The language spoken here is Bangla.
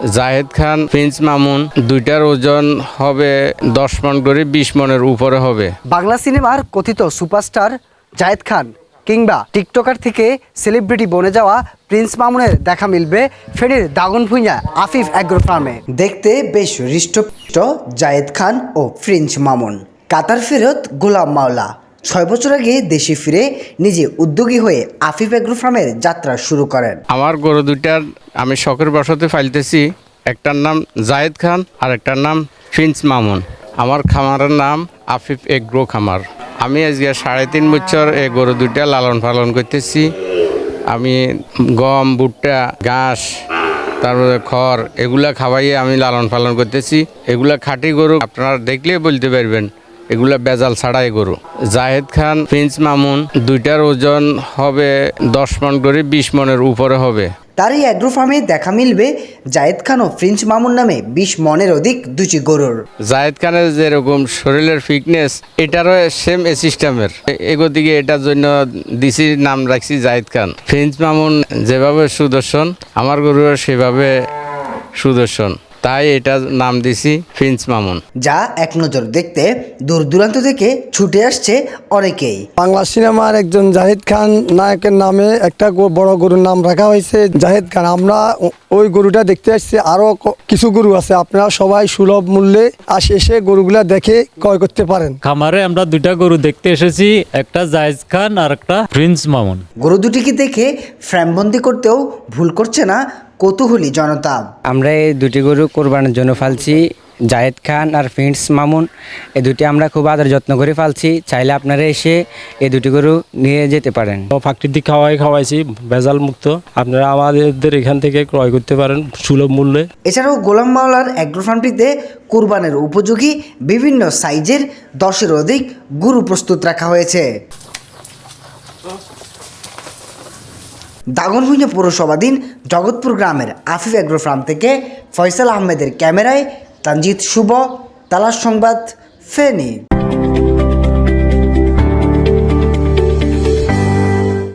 জাহেদ খান, প্রিন্স মামুন, দুইটার ওজন হবে 10 মণ করে 20 মণের উপরে হবে। বাংলা সিনেমার কথিত সুপারস্টার জাহেদ খান কিংবা টিকটকার থেকে সেলিব্রিটি বনে যাওয়া প্রিন্স মামুনের দেখা মিলবে ফেনীর দাগনভূঞা আফিফ অ্যাগ্রো ফার্মে। দেখতে বেশ হৃষ্টপুষ্ট জাহেদ খান ও প্রিন্স মামুন। কাতার ফেরত গোলাম মাওলা 6 বছর আগে দেশে ফিরে নিজে উদ্যোগী হয়ে আফিফ অ্যাগ্রো ফার্মের যাত্রা শুরু করেন। আমার গরু দুইটার আমি শখের বশতে ফাইলতেছি, একটার নাম জাহেদ খান আর একটার নাম প্রিন্স মামুন। আমার খামারের নাম আফিফ এগ্রো খামার। আমি আজকে 3.5 বছর এই গরু দুইটা লালন পালন করতেছি। আমি গম, ভুট্টা, ঘাস, তারপরে খড় এগুলা খাওয়াইয়ে আমি লালন পালন করতেছি। এগুলা খাঁটি গরু, আপনারা দেখলেই বলতে পারবেন এগুলা বেজাল ছাড়াই গরু। জাহেদ খান, প্রিন্স মামুন দুইটার ওজন হবে 10 মণ করে 20 মণের উপরে হবে। তার এই অ্যাগ্রো ফার্মে দেখা মিলবে জাহেদ খান ও প্রিন্স মামুন নামে 20 মণের অধিক দুটি গরুর। জাহেদ খানের যেরকম শরীরের ফিটনেস, এটারও সেম এ সিস্টেমের। এগোদিকে এটার জন্য দিছি নাম রাখছি জাহেদ খান। প্রিন্স মামুন যেভাবে সুদর্শন, আমার গরুও সেভাবে সুদর্শন, তাই এটা নাম দিছি প্রিন্স মামুন। যা এক নজর দেখতে দূর দূরান্ত থেকে ছুটে আসছে অনেকেই। বাংলা সিনেমার একজন জাহেদ খান নায়কের নামে একটা বড় গরুর নাম রাখা হয়েছে জাহেদ খান। আমরা ওই গরুটা দেখতে আসছি, আরও কিছু গরু আছে। আপনারা সবাই সুলভ মূল্যে এসে গরুগুলা দেখে ক্রয় করতে পারেন। খামারে আমরা দুইটা গরু দেখতে এসেছি, একটা জাহেদ খান আর একটা প্রিন্স মামুন। গরু দুটিকে দেখে ফ্রেমবন্দি করতেও ভুল করছে না কৌতূহলী জনতা। আমরা এই দুটি গরু কোরবানির জন্য ফালছি, জাহেদ খান আর প্রিন্স মামুন। এই দুটি আমরা খুব আদর যত্ন করে ফালছি। চাইলে আপনারা এসে এই দুটি গরু নিয়ে যেতে পারেন। প্রাকৃতিক খাওয়াইছি, ভেজাল মুক্ত। আপনারা আমাদের এখান থেকে ক্রয় করতে পারেন সুলভ মূল্যে। এছাড়াও গোলাম মাওলার অ্যাগ্রো ফার্মটিতে কোরবানের উপযোগী বিভিন্ন সাইজের 10-এর অধিক গরু প্রস্তুত রাখা হয়েছে। দাগনভূঞা পৌরসভাধীন জগৎপুর গ্রামের আফিফ অ্যাগ্রো ফার্ম থেকে ফয়সাল আহমেদের ক্যামেরায় তানজিদ শুভ, তালাশ সংবাদ, ফেনী।